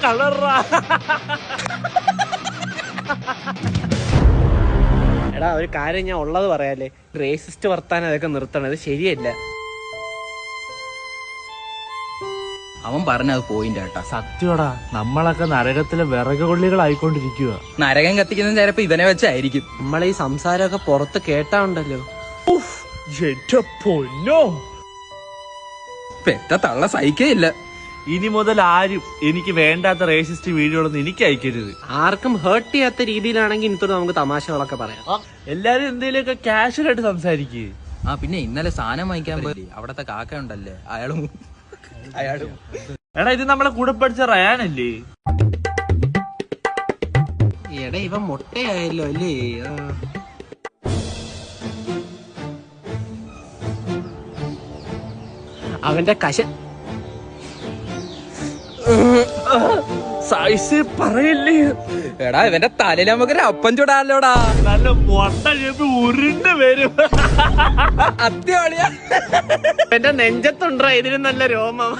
കളറാ. എടാ ഒരു കാര്യം ഞാൻ ഉള്ളത് പറയാല്ലേ, റേസിസ്റ്റ് വർത്താനം അതൊക്കെ നിർത്തണത് ശരിയല്ല. അവൻ പറഞ്ഞത് പോയിന്റ് കേട്ടാ. സത്യോടാ, നമ്മളൊക്കെ നരകത്തിലെ വിറക് കൊള്ളികളായിക്കൊണ്ടിരിക്കുക. നരകം കത്തിക്കുന്നത് ചിലപ്പോ ഇവനെ വെച്ചായിരിക്കും. നമ്മളെ ഈ സംസാരമൊക്കെ പുറത്ത് കേട്ടാണ്ടല്ലോ. എന്റെ പൊന്നോ, പെറ്റ തള്ള സഹിക്കയില്ല. ഇനി മുതൽ ആരും എനിക്ക് വേണ്ടാത്ത റേസിസ്റ്റ് വീഡിയോകളൊന്നും എനിക്ക് അയക്കരുത്. ആർക്കും ഹേർട്ട് ചെയ്യാത്ത രീതിയിലാണെങ്കിൽ ഇനിത്തോട് നമുക്ക് തമാശകളൊക്കെ പറയാം. എല്ലാരും എന്തെങ്കിലുമൊക്കെ കാഷ്വൽ ആയിട്ട് സംസാരിക്കുക. ആ പിന്നെ ഇന്നലെ സാധനം വാങ്ങിക്കാൻ പോയി, അവിടത്തെ കാക്ക ഉണ്ടല്ലേ, അയാളും എടാ ഇത് നമ്മളെ കൂടെ പഠിച്ച റയാനല്ലേ? എടാ ഇവൻ മുട്ടയായല്ലോ അല്ലേ? അവന്റെ കശ സൈസ് പറയല്ലേ. എടാ ഇവന്റെ തലയിൽ നമുക്കൊരു അപ്പം ചൂടാലോടാ. നല്ല മുട്ട ചെപ്പി ഉരുണ്ട് വരും. അത്യാളിയാ. എന്റെ നെഞ്ചത്തുണ്ടോ ഇതിന് നല്ല രോമം.